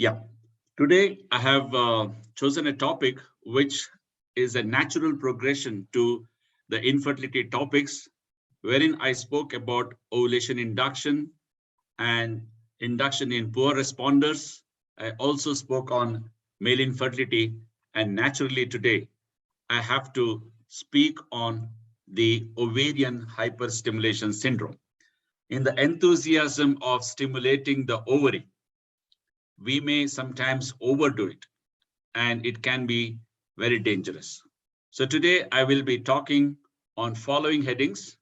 Yeah, today I have chosen a topic which is a natural progression to the infertility topics, wherein I spoke about ovulation induction and induction in poor responders. I also spoke on male infertility, and naturally today I have to speak on the ovarian hyperstimulation syndrome. In the enthusiasm of stimulating the ovary, we may sometimes overdo it, and it can be very dangerous. So today I will be talking on following headings: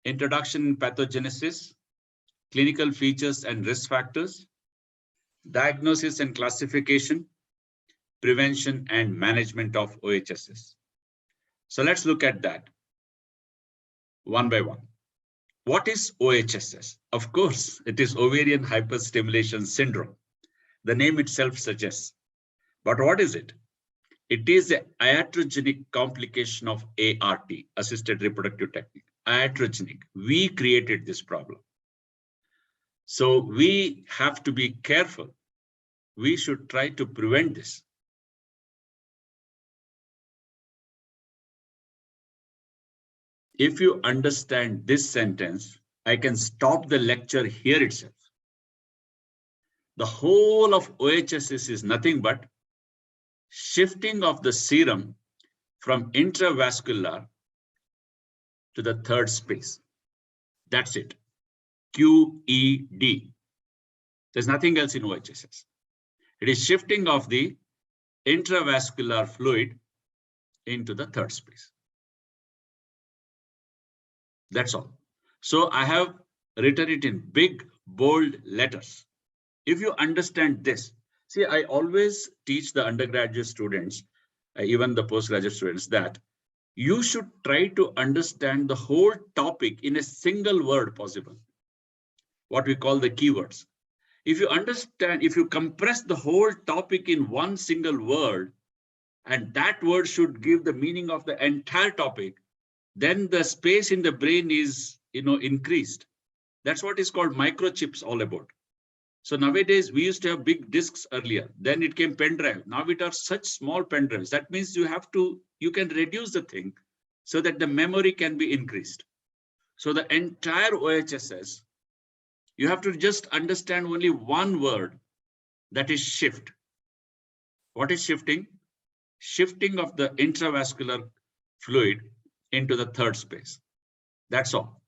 introduction in pathogenesis, clinical features and risk factors, diagnosis and classification, prevention and management of OHSS. So let's look at that one by one. What is OHSS? Of course, it is ovarian hyperstimulation syndrome. The name itself suggests. But what is it? It is an iatrogenic complication of ART, assisted reproductive technique. Iatrogenic. We created this problem. So we have to be careful. We should try to prevent this. If you understand this sentence, I can stop the lecture here itself. The whole of OHSS is nothing but shifting of the serum from intravascular to the third space. That's it. QED. There's nothing else in OHSS. It is shifting of the intravascular fluid into the third space. That's all. So I have written it in big, bold letters. If you understand this, see, I always teach the undergraduate students, even the postgraduate students, that you should try to understand the whole topic in a single word possible, what we call the keywords. If you understand, if you compress the whole topic in one single word, and that word should give the meaning of the entire topic, then the space in the brain is, increased. That's what is called microchips all about. So nowadays we used to have big disks earlier, then it came pen drive. Now it are such small pen drives. That means you can reduce the thing so that the memory can be increased. So the entire OHSS, you have to just understand only one word, that is shift. What is shifting? Shifting of the intravascular fluid into the third space. That's all.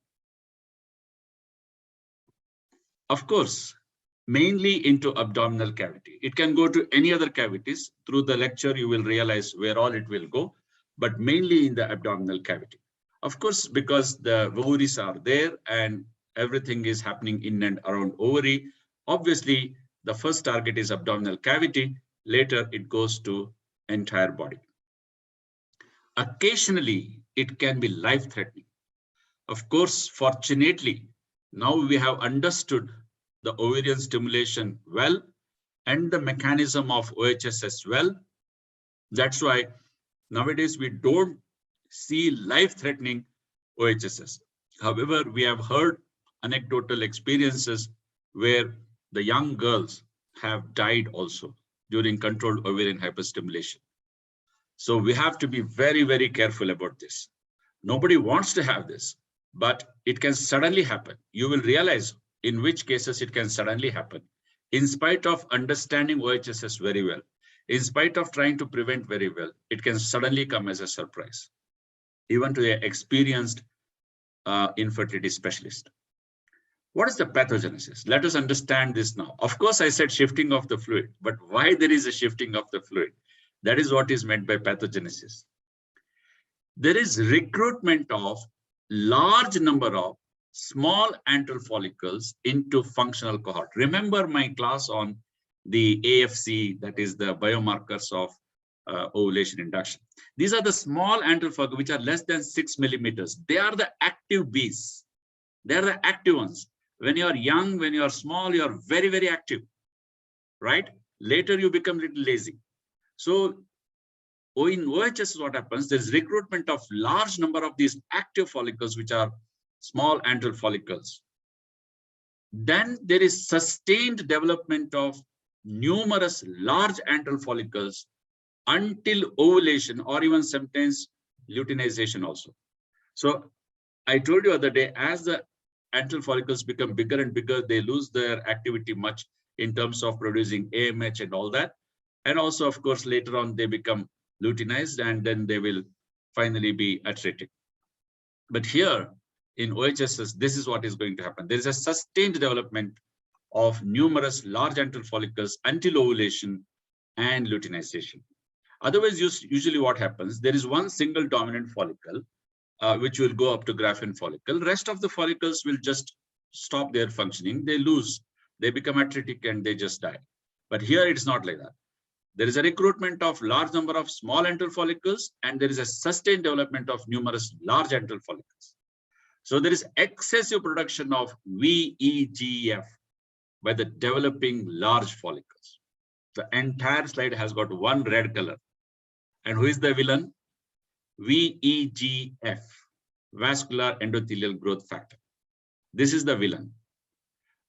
Of course, mainly into abdominal cavity. It can go to any other cavities. Through the lecture, you will realize where all it will go, but mainly in the abdominal cavity. Of course, because the ovaries are there and everything is happening in and around ovary, obviously the first target is abdominal cavity. Later, it goes to entire body. Occasionally, it can be life-threatening. Of course, fortunately, now we have understood the ovarian stimulation well and the mechanism of OHSS well. That's why nowadays we don't see life-threatening OHSS. However, we have heard anecdotal experiences where the young girls have died also during controlled ovarian hyperstimulation. So we have to be very, very careful about this. Nobody wants to have this, but it can suddenly happen. You will realize in which cases it can suddenly happen. In spite of understanding OHSS very well, in spite of trying to prevent very well, it can suddenly come as a surprise, even to an experienced infertility specialist. What is the pathogenesis? Let us understand this now. Of course, I said shifting of the fluid, but why there is a shifting of the fluid? That is what is meant by pathogenesis. There is recruitment of large number of small antral follicles into functional cohort. Remember my class on the AFC, that is the biomarkers of ovulation induction. These are the small antral follicles which are less than 6 millimeters. They are the active bees. They are the active ones. When you are young, when you are small, you are very, very active, right? Later you become a little lazy. So in OHS, what happens? There's recruitment of large number of these active follicles, which are small antral follicles. Then there is sustained development of numerous large antral follicles until ovulation, or even sometimes luteinization also. So I told you other day, as the antral follicles become bigger and bigger, they lose their activity much in terms of producing AMH and all that. And also, of course, later on, they become luteinized and then they will finally be atretic. But here in OHSS, this is what is going to happen. There is a sustained development of numerous large antral follicles until ovulation and luteinization. Otherwise, usually what happens, there is one single dominant follicle, which will go up to graphene follicle. Rest of the follicles will just stop their functioning. They lose, they become atretic and they just die. But here it's not like that. There is a recruitment of large number of small antral follicles, and there is a sustained development of numerous large antral follicles. So there is excessive production of VEGF by the developing large follicles. The entire slide has got one red color. And who is the villain? VEGF, vascular endothelial growth factor. This is the villain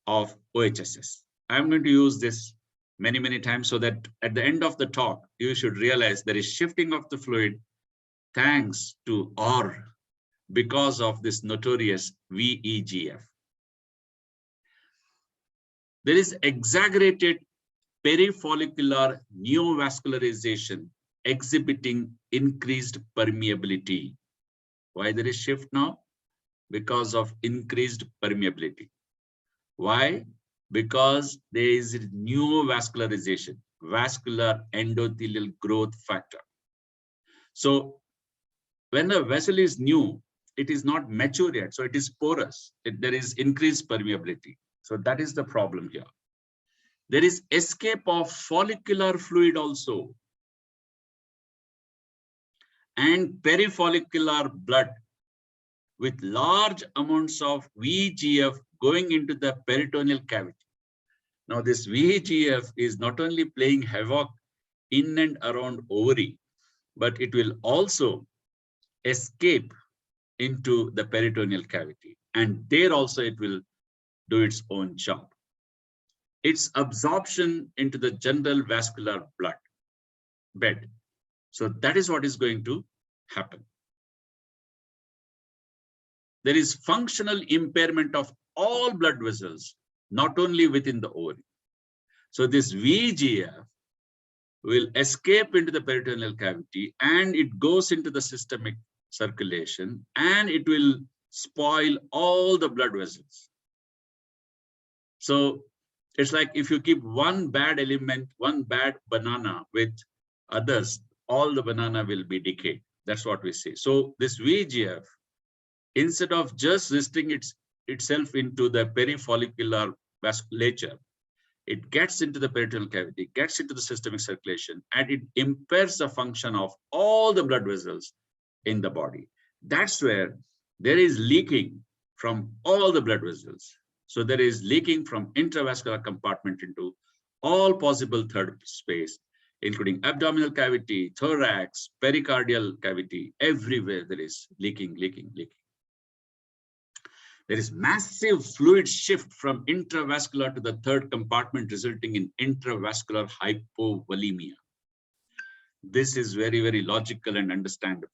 of OHSS. I'm going to use this many times so that at the end of the talk, you should realize there is shifting of the fluid thanks to or because of this notorious VEGF. There is exaggerated perifollicular neovascularization exhibiting increased permeability. Why there is shift now? Because of increased permeability. Why? Because there is neovascularization, vascular endothelial growth factor. So when a vessel is new, it is not mature yet, so it is porous. There is increased permeability. So that is the problem here. There is escape of follicular fluid also, and perifollicular blood with large amounts of VEGF going into the peritoneal cavity. Now this VEGF is not only playing havoc in and around ovary, but it will also escape into the peritoneal cavity, and there also it will do its own job. Its absorption into the general vascular blood bed. So that is what is going to happen. There is functional impairment of all blood vessels, not only within the ovary. So this VEGF will escape into the peritoneal cavity and it goes into the systemic circulation and it will spoil all the blood vessels. So it's like if you keep one bad element, one bad banana with others, all the banana will be decayed. That's what we say. So this VEGF, instead of just restricting itself into the perifollicular vasculature, it gets into the peritoneal cavity, gets into the systemic circulation, and it impairs the function of all the blood vessels in the body. That's where there is leaking from all the blood vessels. So there is leaking from intravascular compartment into all possible third space, including abdominal cavity, thorax, pericardial cavity, everywhere there is leaking. There is massive fluid shift from intravascular to the third compartment, resulting in intravascular hypovolemia. This is very logical and understandable.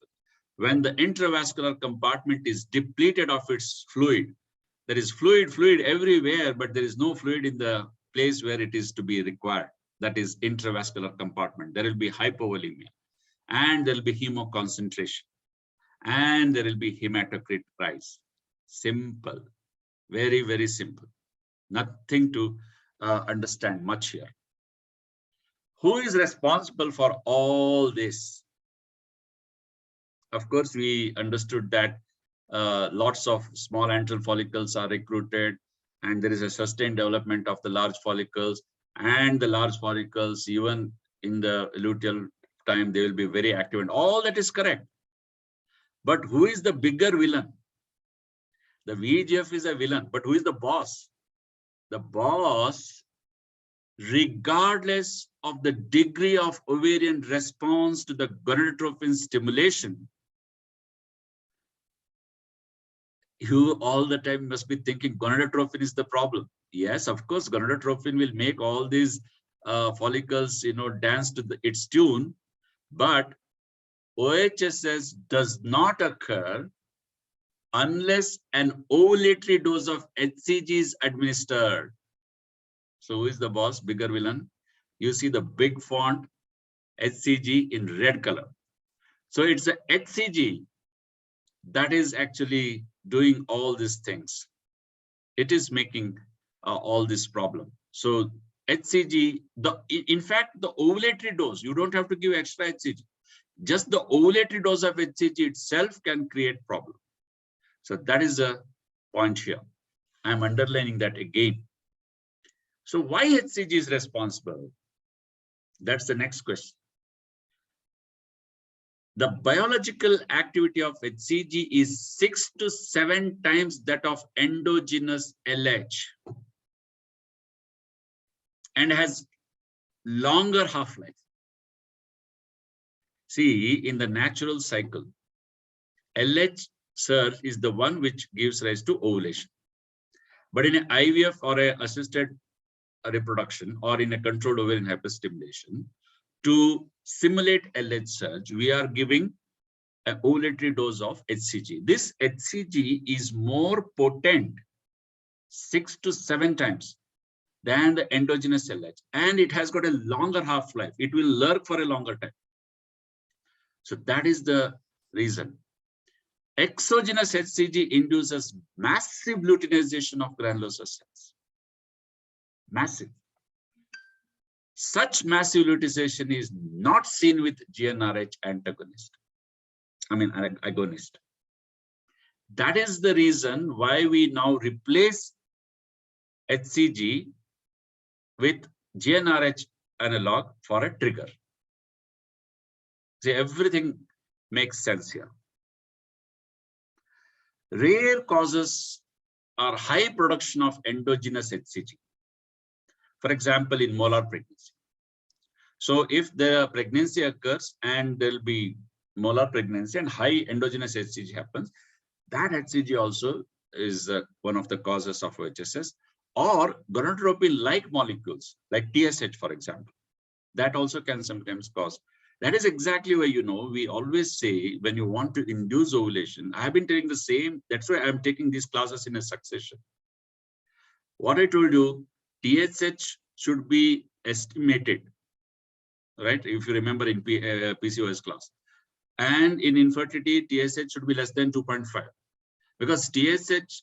When the intravascular compartment is depleted of its fluid, there is fluid everywhere, but there is no fluid in the place where it is to be required. That is intravascular compartment. There will be hypovolemia, and there will be hemoconcentration, and there will be hematocrit rise. Simple, very simple. Nothing to understand much here. Who is responsible for all this? Of course, we understood that lots of small antral follicles are recruited, and there is a sustained development of the large follicles, and the large follicles, even in the luteal time, they will be very active, and all that is correct. But who is the bigger villain? The VEGF is a villain, but who is the boss? The boss, regardless of the degree of ovarian response to the gonadotropin stimulation, you all the time must be thinking gonadotropin is the problem. Yes, of course, gonadotropin will make all these follicles, dance to its tune, but OHSS does not occur unless an ovulatory dose of HCG is administered. So who is the boss, bigger villain? You see the big font HCG in red color. So it's a HCG that is actually doing all these things. It is making all this problem. So HCG, in fact, the ovulatory dose, you don't have to give extra HCG. Just the ovulatory dose of HCG itself can create problem. So that is the point here. I'm underlining that again. So why HCG is responsible? That's the next question. The biological activity of HCG is 6 to 7 times that of endogenous LH and has longer half-life. See, in the natural cycle, LH surge is the one which gives rise to ovulation. But in an IVF or an assisted reproduction or in a controlled ovarian hyperstimulation, to simulate LH surge, we are giving an ovulatory dose of HCG. This HCG is more potent 6 to 7 times than the endogenous LH, and it has got a longer half-life. It will lurk for a longer time. So that is the reason. Exogenous HCG induces massive luteinization of granulosa cells. Massive. Such massive luteinization is not seen with GnRH agonist. That is the reason why we now replace HCG with GnRH analog for a trigger. See, everything makes sense here. Rare causes are high production of endogenous HCG. For example, in molar pregnancy. So if the pregnancy occurs and there'll be molar pregnancy and high endogenous HCG happens, that HCG also is one of the causes of OHSS, or gonadotropin-like molecules like TSH, for example. That also can sometimes cause. That is exactly why, we always say when you want to induce ovulation, I have been telling the same. That's why I'm taking these classes in a succession. What I told you, TSH should be estimated, right? If you remember in PCOS class. And in infertility, TSH should be less than 2.5, because TSH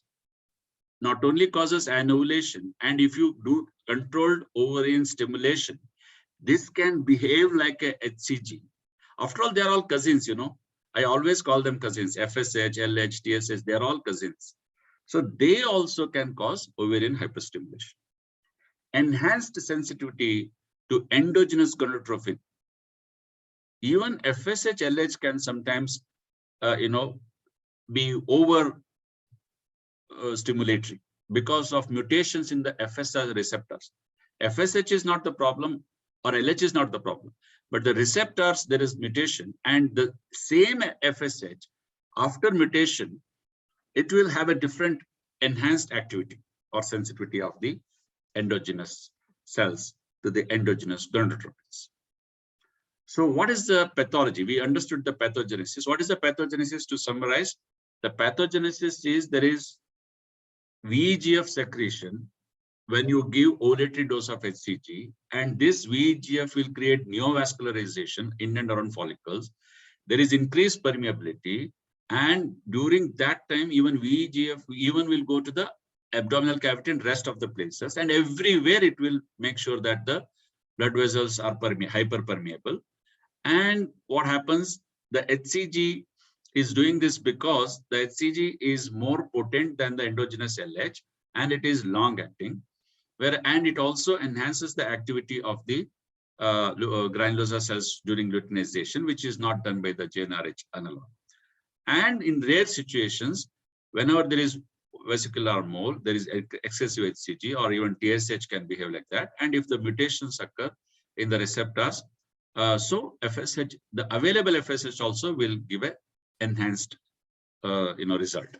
not only causes anovulation, and if you do controlled ovarian stimulation, this can behave like a HCG. After all, they're all cousins, I always call them cousins. FSH, LH, TSH, they're all cousins. So they also can cause ovarian hyperstimulation. Enhanced sensitivity to endogenous gonadotropin. Even FSH, LH can sometimes, be over stimulatory because of mutations in the FSH receptors. FSH is not the problem, or LH is not the problem, but the receptors, there is mutation, and the same FSH, after mutation, it will have a different enhanced activity or sensitivity of the endogenous cells to the endogenous gonadotropins. So what is the pathology? We understood the pathogenesis. What is the pathogenesis? To summarize, the pathogenesis is there is VEGF secretion when you give ovulatory dose of HCG, and this VEGF will create neovascularization in and around follicles. There is increased permeability, and during that time, even VEGF will go to the abdominal cavity and rest of the places, and everywhere it will make sure that the blood vessels are hyperpermeable. And what happens? The HCG is doing this because the HCG is more potent than the endogenous LH, and it is long acting. And it also enhances the activity of the granulosa cells during luteinization, which is not done by the GnRH analog. And in rare situations, whenever there is vesicular mole, there is excessive HCG, or even TSH can behave like that. And if the mutations occur in the receptors, so FSH, the available FSH also will give a enhanced result.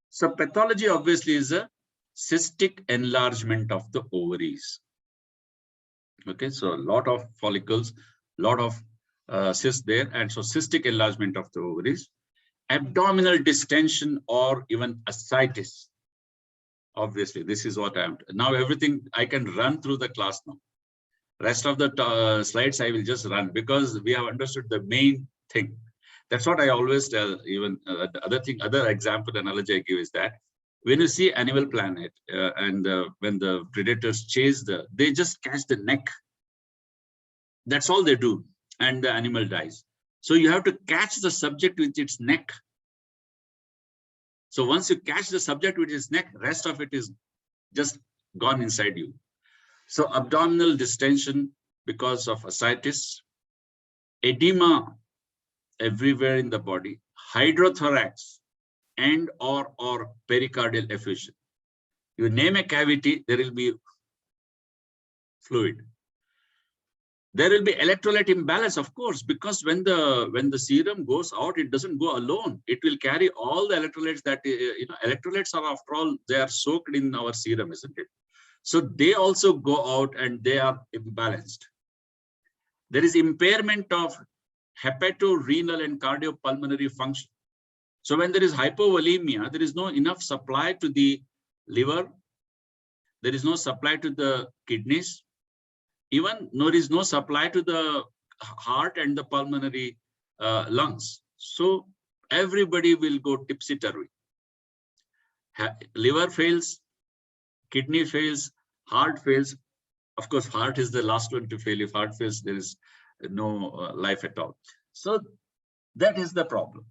So pathology obviously is a cystic enlargement of the ovaries. Okay, so a lot of follicles, lot of cysts there, and so cystic enlargement of the ovaries, abdominal distension, or even ascites. Obviously, this is what I am now. Everything I can run through the class now. Rest of the slides I will just run because we have understood the main thing. That's what I always tell. Even the other example analogy I give is that when you see Animal Planet and when the predators chase they just catch the neck. That's all they do, and the animal dies. So you have to catch the subject with its neck. So once you catch the subject with its neck, rest of it is just gone inside you. So abdominal distension because of ascites, edema everywhere in the body, hydrothorax, and or pericardial effusion. You name a cavity, there will be fluid. There will be electrolyte imbalance, of course, because when the serum goes out, it doesn't go alone. It will carry all the electrolytes that electrolytes are, after all, they are soaked in our serum, isn't it? So they also go out and they are imbalanced. There is impairment of hepatorenal and cardiopulmonary function. So when there is hypovolemia, there is no enough supply to the liver. There is no supply to the kidneys. Even there is no supply to the heart and the pulmonary lungs. So everybody will go tipsy-turvy. Liver fails, kidney fails, heart fails. Of course, heart is the last one to fail. If heart fails, there is no life at all. So that is the problem.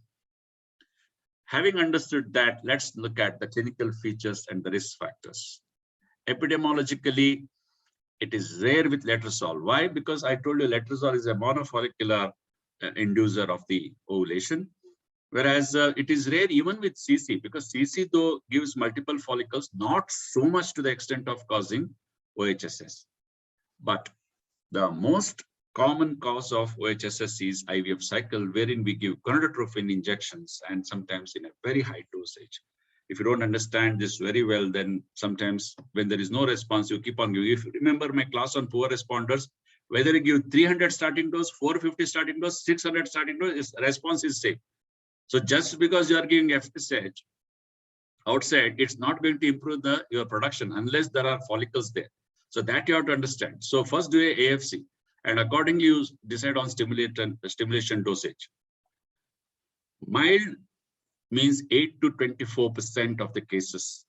Having understood that, let's look at the clinical features and the risk factors. Epidemiologically, it is rare with letrozole. Why? Because I told you letrozole is a monofollicular inducer of the ovulation, whereas it is rare even with CC, because CC though gives multiple follicles, not so much to the extent of causing OHSS. But the most common cause of OHSS is IVF cycle, wherein we give gonadotropin injections and sometimes in a very high dosage. If you don't understand this very well, then sometimes when there is no response, you keep on giving. If you remember my class on poor responders, whether you give 300 starting dose, 450 starting dose, 600 starting dose, response is same. So just because you are giving FSH outside, it's not going to improve your production unless there are follicles there. So that you have to understand. So first do a AFC, and accordingly you decide on stimulation dosage. Mild means 8 to 24% of the cases.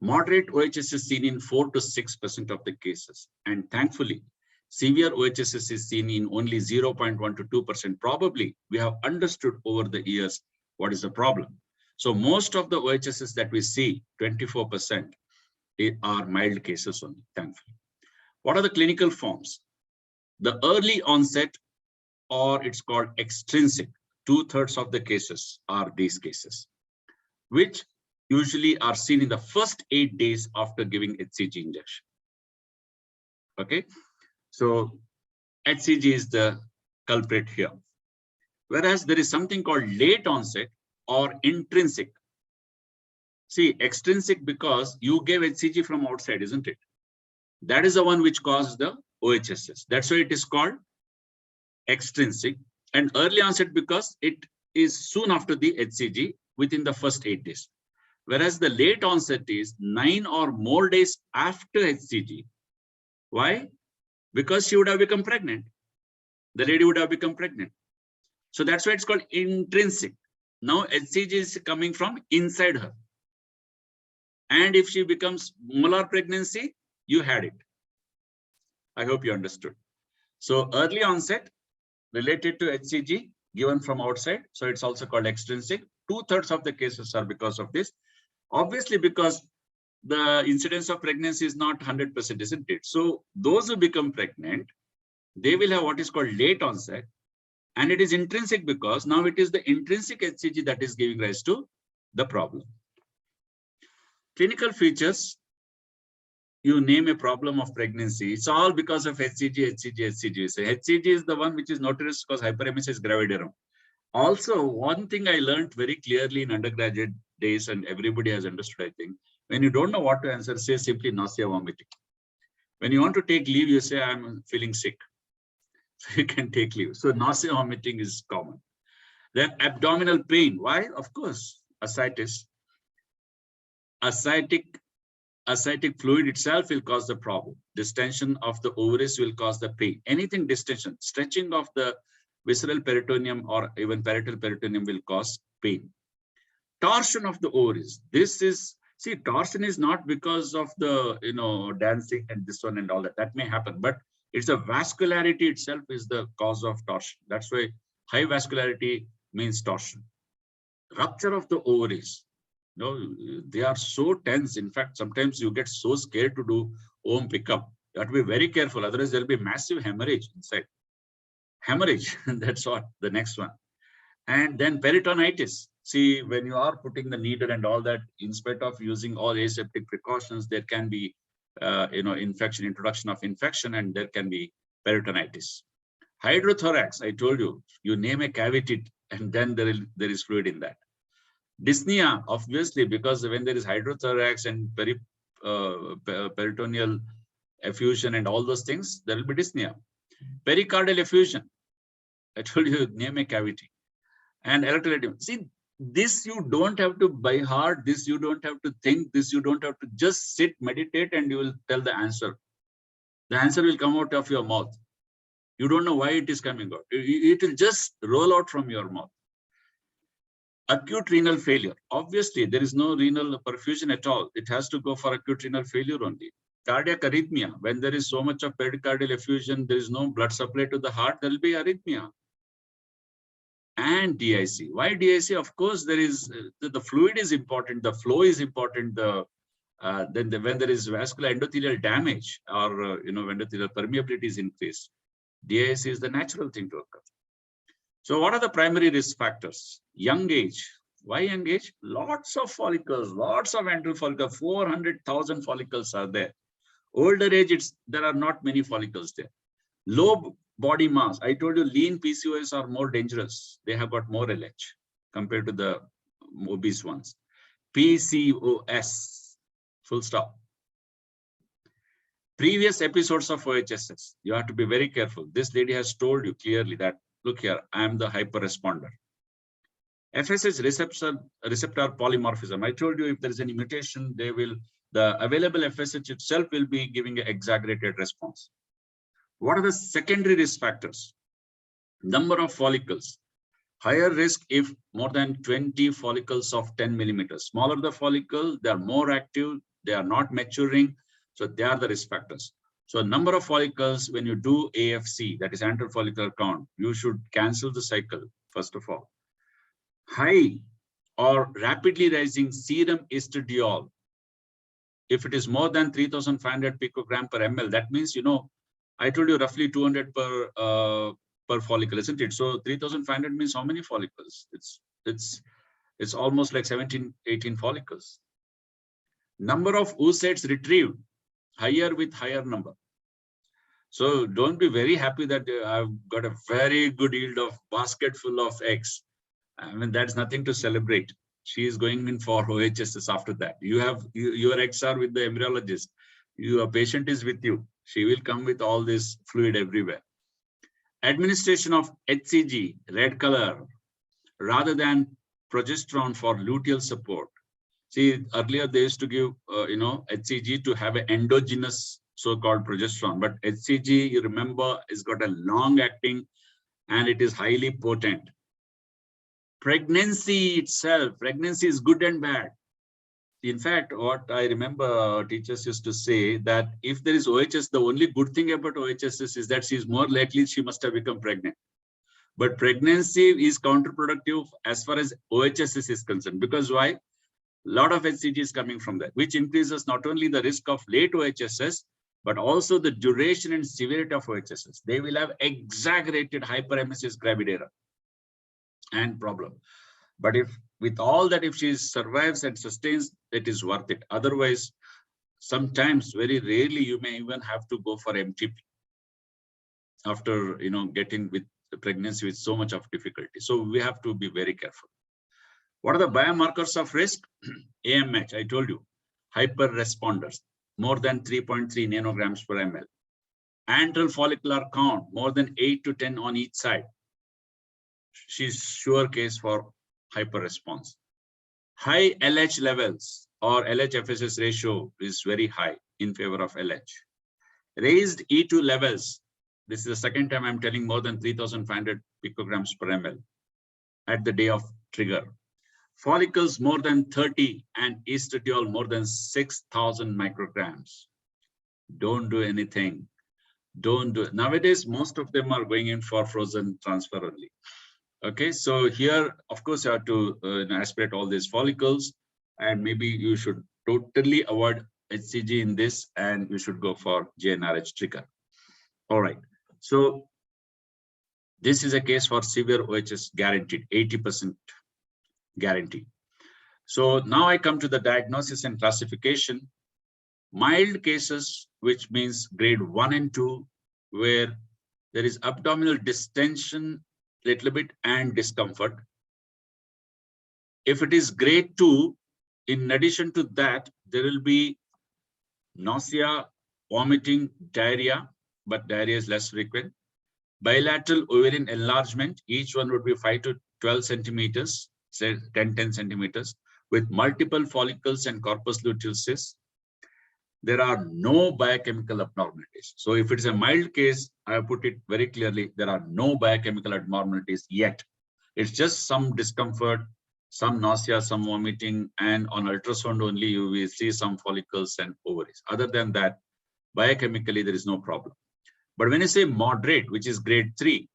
Moderate OHSS is seen in 4 to 6% of the cases. And thankfully, severe OHSS is seen in only 0.1 to 2%. Probably we have understood over the years what is the problem. So most of the OHSS that we see, 24%, are mild cases only, thankfully. What are the clinical forms? The early onset, or it's called extrinsic, 2/3 of the cases are these cases, which usually are seen in the first 8 days after giving HCG injection. Okay, so HCG is the culprit here. Whereas there is something called late onset or intrinsic. See, extrinsic because you gave HCG from outside, isn't it? That is the one which caused the OHSS. That's why it is called extrinsic. And early onset because it is soon after the HCG within the first 8 days. Whereas the late onset is 9 or more days after HCG. Why? Because she would have become pregnant. The lady would have become pregnant. So that's why it's called intrinsic. Now HCG is coming from inside her. And if she becomes molar pregnancy, you had it. I hope you understood. So early onset related to HCG given from outside. So it's also called extrinsic. 2/3 of the cases are because of this. Obviously, because the incidence of pregnancy is not 100%, isn't it? So those who become pregnant, they will have what is called late onset. And it is intrinsic because now it is the intrinsic HCG that is giving rise to the problem. Clinical features, you name a problem of pregnancy, it's all because of HCG. So HCG is the one which is notorious because hyperemesis gravidarum. Also, one thing I learned very clearly in undergraduate days, and everybody has understood, I think, when you don't know what to answer, say simply nausea, vomiting. When you want to take leave, you say, I'm feeling sick. So you can take leave. So nausea, vomiting is common. Then abdominal pain. Why? Of course, ascites. Ascitic fluid itself will cause the problem. Distension of the ovaries will cause the pain. Anything distension, stretching of the visceral peritoneum or even parietal peritoneum will cause pain. Torsion of the ovaries. This is, see, torsion is not because of the, dancing and this one and all that. That may happen, but it's a vascularity itself is the cause of torsion. That's why high vascularity means torsion. Rupture of the ovaries. They are so tense. In fact, sometimes you get so scared to do OM pickup. You have to be very careful. Otherwise, there'll be massive hemorrhage inside. Hemorrhage, that's what the next one. And then peritonitis. See, when you are putting the needle and all that, in spite of using all aseptic precautions, there can be, infection, introduction of infection, and there can be peritonitis. Hydrothorax, I told you, you name a cavity, and then there is fluid in that. Dyspnea, obviously, because when there is hydrothorax and peritoneal effusion and all those things, there will be dyspnea. Pericardial effusion, I told you, name a cavity. And electrolytic. See, this you don't have to by heart, this you don't have to think, this you don't have to just sit, meditate, and you will tell the answer. The answer will come out of your mouth. You don't know why it is coming out. It will just roll out from your mouth. Acute renal failure. Obviously, there is no renal perfusion at all. It has to go for acute renal failure only. Cardiac arrhythmia. When there is so much of pericardial effusion, there is no blood supply to the heart, there will be arrhythmia. And DIC. Why DIC? Of course, there is the fluid is important, the flow is important. When there is vascular endothelial damage or endothelial permeability is increased, DIC is the natural thing to occur. So, what are the primary risk factors? Young age. Why young age? Lots of follicles, lots of antral follicles. 400,000 follicles are there. Older age, there are not many follicles there. Low body mass. I told you lean PCOS are more dangerous. They have got more LH compared to the obese ones. PCOS, full stop. Previous episodes of OHSS, you have to be very careful. This lady has told you clearly that, look here, I am the hyper responder. FSH receptor polymorphism. I told you if there is any mutation, the available FSH itself will be giving an exaggerated response. What are the secondary risk factors? Number of follicles. Higher risk if more than 20 follicles of 10 millimeters. Smaller the follicle, they are more active, they are not maturing. So they are the risk factors. So number of follicles, when you do AFC, that is antral follicular count, you should cancel the cycle, first of all. High or rapidly rising serum estradiol. If it is more than 3,500 picogram per ml, that means, I told you roughly 200 per follicle, isn't it? So 3,500 means how many follicles? It's almost like 17, 18 follicles. Number of oocytes retrieved, higher with higher number. So don't be very happy that I've got a very good yield of basket full of eggs. I mean, that's nothing to celebrate. She is going in for OHSS after that. Your eggs are with the embryologist. Your patient is with you. She will come with all this fluid everywhere. Administration of HCG, red color, rather than progesterone for luteal support. See, earlier they used to give, HCG to have an endogenous so-called progesterone, but HCG, you remember, has got a long acting and it is highly potent. Pregnancy itself, pregnancy is good and bad. In fact, what I remember teachers used to say that if there is OHS, the only good thing about OHSS is that she is more likely she must have become pregnant. But pregnancy is counterproductive as far as OHSS is concerned. Because why? A lot of HCG is coming from that, which increases not only the risk of late OHSS, but also the duration and severity of OHSS. They will have exaggerated hyperemesis gravidera and problem. But with all that, if she survives and sustains, it is worth it. Otherwise, sometimes, very rarely, you may even have to go for MTP after getting with the pregnancy with so much of difficulty. So we have to be very careful. What are the biomarkers of risk? AMH, I told you, hyper responders. more than 3.3 nanograms per ml. Antral follicular count, more than 8 to 10 on each side. She's sure case for hyperresponse. High LH levels or LH-FSS ratio is very high in favor of LH. Raised E2 levels, this is the second time I'm telling, more than 3,500 picograms per ml at the day of trigger. Follicles more than 30 and estradiol more than 6,000 micrograms. Don't do anything. Don't do it. Nowadays, most of them are going in for frozen transfer only. Okay, so here, of course, you have to aspirate all these follicles, and maybe you should totally avoid HCG in this, and you should go for GnRH trigger. All right, so this is a case for severe OHS guaranteed, 80% guarantee. So now I come to the diagnosis and classification. Mild cases, which means grade 1 and 2, where there is abdominal distension little bit and discomfort. If it is grade 2, in addition to that, there will be nausea, vomiting, diarrhea, but diarrhea is less frequent. Bilateral ovarian enlargement, each one would be 5 to 12 centimeters, say 10 centimeters, with multiple follicles and corpus luteal cysts. There are no biochemical abnormalities. So if it is a mild case, I have put it very clearly, there are no biochemical abnormalities yet. It's just some discomfort, some nausea, some vomiting, and on ultrasound only you will see some follicles and ovaries. Other than that, biochemically there is no problem. But when you say moderate, which is grade 3,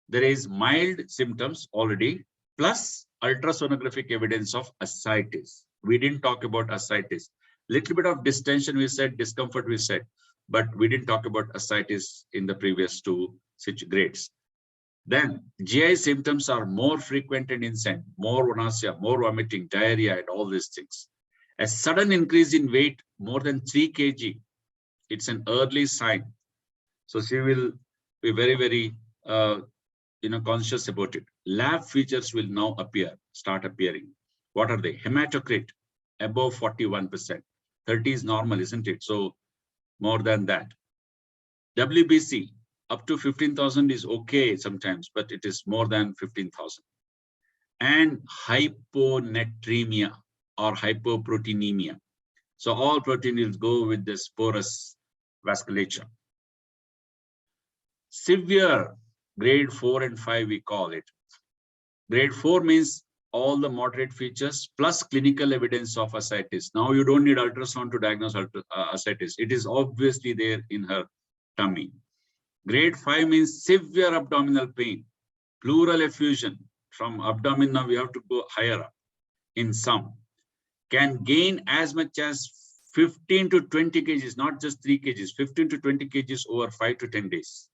there is mild symptoms already, plus ultrasonographic evidence of ascites. We didn't talk about ascites. Little bit of distension we said, discomfort we said, but we didn't talk about ascites in the previous two grades. Then GI symptoms are more frequent and instant, more nausea, more vomiting, diarrhea, and all these things. A sudden increase in weight, more than 3 kg, it's an early sign. So she will be very, very conscious about it. Lab features will now start appearing. What are they? Hematocrit above 41%. 30 is normal, isn't it? So more than that. WBC up to 15,000 is okay sometimes, but it is more than 15,000. And hyponatremia or hypoproteinemia. So all proteins go with this porous vasculature. Severe grade 4 and 5 we call it. Grade 4 means all the moderate features plus clinical evidence of ascites. Now you don't need ultrasound to diagnose ascites. It is obviously there in her tummy. Grade 5 means severe abdominal pain, pleural effusion from abdomen. Now we have to go higher up. In some, can gain as much as 15 to 20 kgs, not just 3 kgs, 15 to 20 kgs over 5 to 10 days.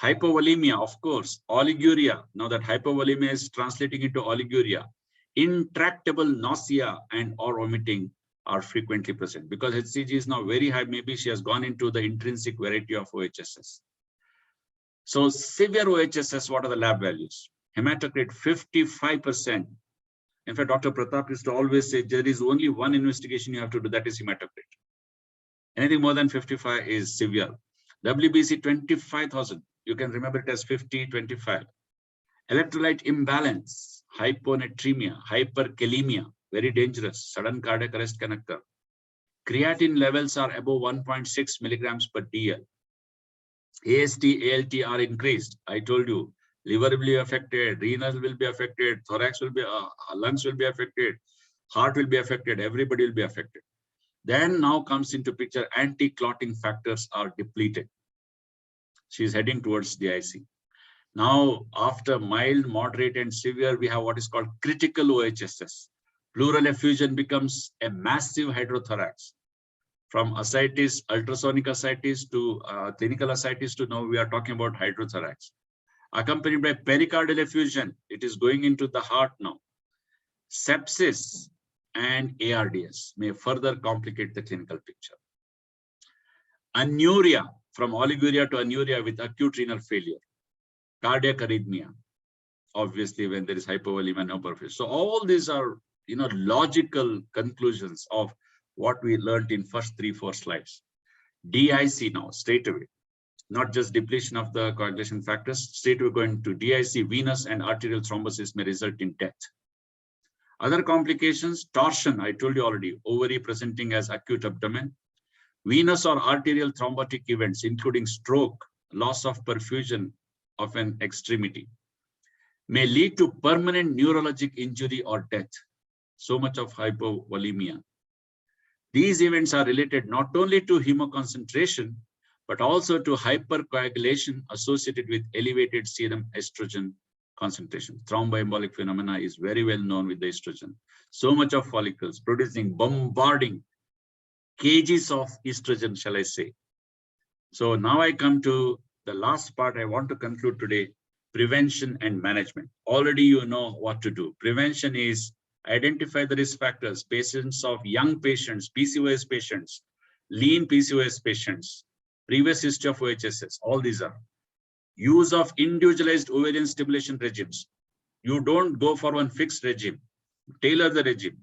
Hypovolemia, of course, oliguria. Now that hypovolemia is translating into oliguria, intractable nausea and or vomiting are frequently present because HCG is now very high. Maybe she has gone into the intrinsic variety of OHSS. So severe OHSS, what are the lab values? Hematocrit 55%. In fact, Dr. Pratap used to always say there is only one investigation you have to do, that is hematocrit. Anything more than 55 is severe. WBC 25,000. You can remember it as 50, 25. Electrolyte imbalance, hyponatremia, hyperkalemia, very dangerous. Sudden cardiac arrest can occur. Creatinine levels are above 1.6 milligrams per DL. AST, ALT are increased. I told you, liver will be affected, renal will be affected, thorax will be, lungs will be affected, heart will be affected, everybody will be affected. Then now comes into picture, anti-clotting factors are depleted. She's heading towards DIC. Now, after mild, moderate, and severe, we have what is called critical OHSS. Pleural effusion becomes a massive hydrothorax. From ascites, ultrasonic ascites to clinical ascites to now we are talking about hydrothorax. Accompanied by pericardial effusion, it is going into the heart now. Sepsis and ARDS may further complicate the clinical picture. Anuria, from oliguria to anuria with acute renal failure. Cardiac arrhythmia, obviously when there is hypovolemia and hyperphagia. So all these are logical conclusions of what we learned in first 3-4 slides. DIC now, straight away. Not just depletion of the coagulation factors, straight away going to DIC, venous and arterial thrombosis may result in death. Other complications, torsion, I told you already, ovary presenting as acute abdomen, venous or arterial thrombotic events, including stroke, loss of perfusion of an extremity, may lead to permanent neurologic injury or death. So much of hypovolemia. These events are related not only to hemoconcentration, but also to hypercoagulation associated with elevated serum estrogen concentration. Thromboembolic phenomena is very well known with the estrogen. So much of follicles producing, bombarding kgs of estrogen, shall I say. So now I come to the last part I want to conclude today, prevention and management. Already you know what to do. Prevention is identify the risk factors, patients of young patients, PCOS patients, lean PCOS patients, previous history of OHSS, all these are. Use of individualized ovarian stimulation regimes. You don't go for one fixed regime, tailor the regime.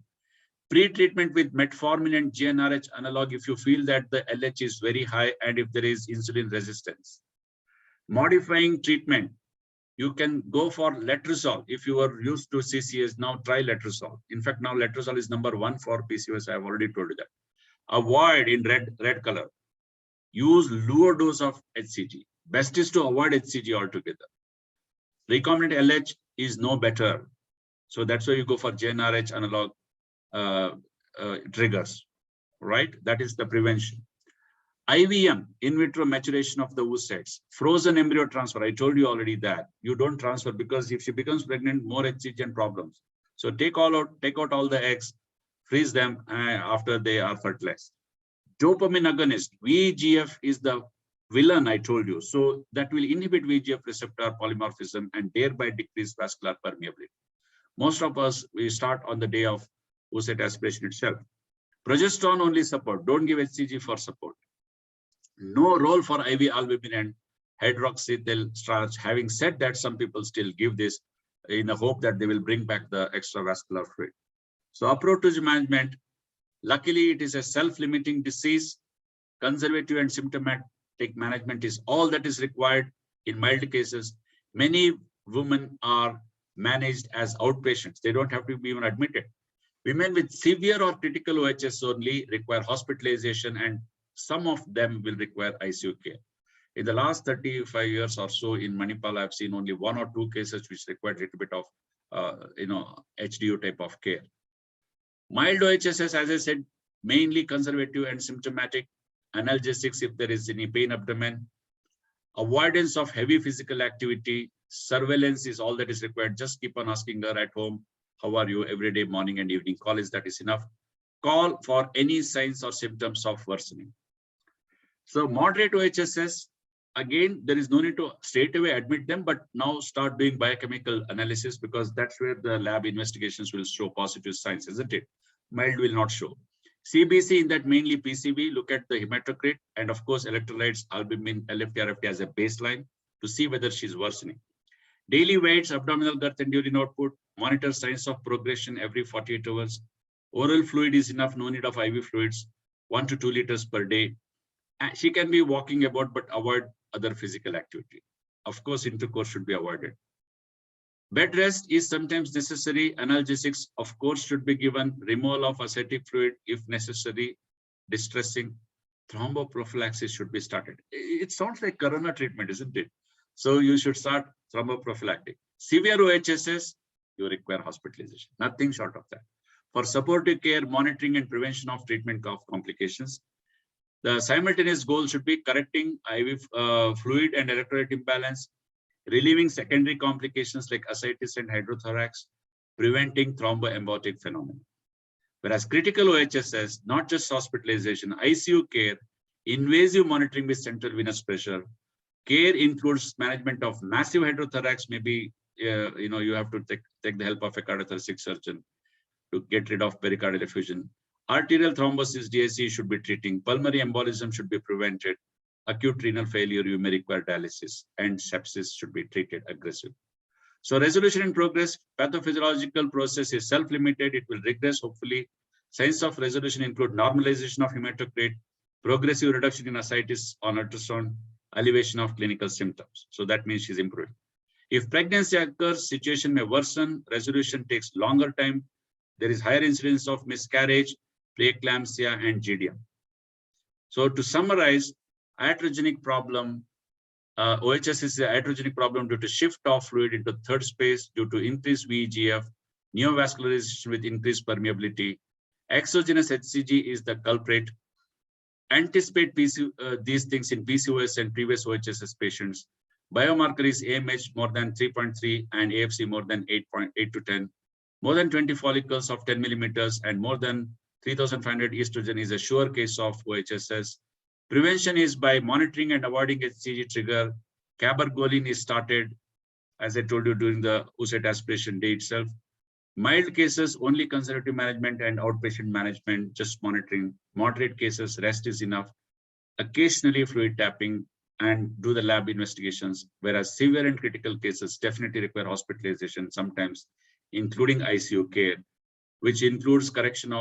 Pre-treatment with metformin and GnRH analog if you feel that the LH is very high and if there is insulin resistance. Modifying treatment, you can go for letrozole. If you are used to CCS, now try letrozole. In fact, now letrozole is #1 for PCOS. I have already told you that. Avoid in red color. Use lower dose of HCG. Best is to avoid HCG altogether. Recombinant LH is no better. So that's why you go for GnRH analog triggers, right? That is the prevention. IVM, in vitro maturation of the oocytes, frozen embryo transfer. I told you already that you don't transfer because if she becomes pregnant, more HCG and problems. So take out all the eggs, freeze them after they are fertilized. Dopamine agonist, VEGF is the villain, I told you. So that will inhibit VEGF receptor polymorphism and thereby decrease vascular permeability. Most of us, we start on the day of oocyte aspiration itself. Progesterone only support. Don't give HCG for support. No role for IV albumin and hydroxyethyl starch. Having said that, some people still give this in the hope that they will bring back the extravascular fluid. So approach to management. Luckily, it is a self-limiting disease. Conservative and symptomatic management is all that is required. In mild cases, many women are managed as outpatients. They don't have to be even admitted. Women with severe or critical OHS only require hospitalization, and some of them will require ICU care. In the last 35 years or so in Manipal, I've seen only 1 or 2 cases which required a little bit of HDU type of care. Mild OHSS, as I said, mainly conservative and symptomatic. Analgesics if there is any pain abdomen. Avoidance of heavy physical activity. Surveillance is all that is required. Just keep on asking her at home, how are you, every day, morning and evening. Call is that is enough. Call for any signs or symptoms of worsening. So moderate OHSS, again, there is no need to straight away admit them, but now start doing biochemical analysis because that's where the lab investigations will show positive signs, isn't it? Mild will not show. CBC, in that mainly PCV, look at the hematocrit and of course electrolytes, albumin, LFT, RFT as a baseline to see whether she's worsening. Daily weights, abdominal girth and urine output, monitor signs of progression every 48 hours. Oral fluid is enough, no need of IV fluids, 1 to 2 liters per day. And she can be walking about, but avoid other physical activity. Of course, intercourse should be avoided. Bed rest is sometimes necessary. Analgesics, of course, should be given. Removal of ascitic fluid if necessary. Distressing. Thromboprophylaxis should be started. It sounds like corona treatment, isn't it? So you should start thromboprophylactic. Severe OHSS, you require hospitalization. Nothing short of that. For supportive care, monitoring and prevention of treatment of complications, the simultaneous goal should be correcting IV fluid and electrolyte imbalance, relieving secondary complications like ascites and hydrothorax, preventing thromboembolic phenomena. Whereas critical OHSS, not just hospitalization, ICU care, invasive monitoring with central venous pressure. Care includes management of massive hydrothorax. Maybe you have to take the help of a cardiothoracic surgeon to get rid of pericardial effusion. Arterial thrombosis, DIC should be treating. Pulmonary embolism should be prevented. Acute renal failure, you may require dialysis, and sepsis should be treated aggressively. So resolution in progress, pathophysiological process is self-limited. It will regress, hopefully. Signs of resolution include normalization of hematocrit, progressive reduction in ascites on ultrasound, elevation of clinical symptoms. So that means she's improving. If pregnancy occurs, situation may worsen, resolution takes longer time. There is higher incidence of miscarriage, preeclampsia, and GDM. So to summarize, iatrogenic problem, OHS is a iatrogenic problem due to shift of fluid into third space due to increased VEGF, neovascularization with increased permeability. Exogenous HCG is the culprit. Anticipate these things in PCOS and previous OHSS patients. Biomarker is AMH more than 3.3 and AFC more than 8.8 to 10. More than 20 follicles of 10 millimeters and more than 3,500 estrogen is a sure case of OHSS. Prevention is by monitoring and avoiding HCG trigger. Cabergoline is started, as I told you, during the oocyte aspiration day itself. Mild cases, only conservative management and outpatient management, just monitoring. Moderate cases, rest is enough. Occasionally fluid tapping and do the lab investigations, whereas severe and critical cases definitely require hospitalization, sometimes including ICU care, which includes correction of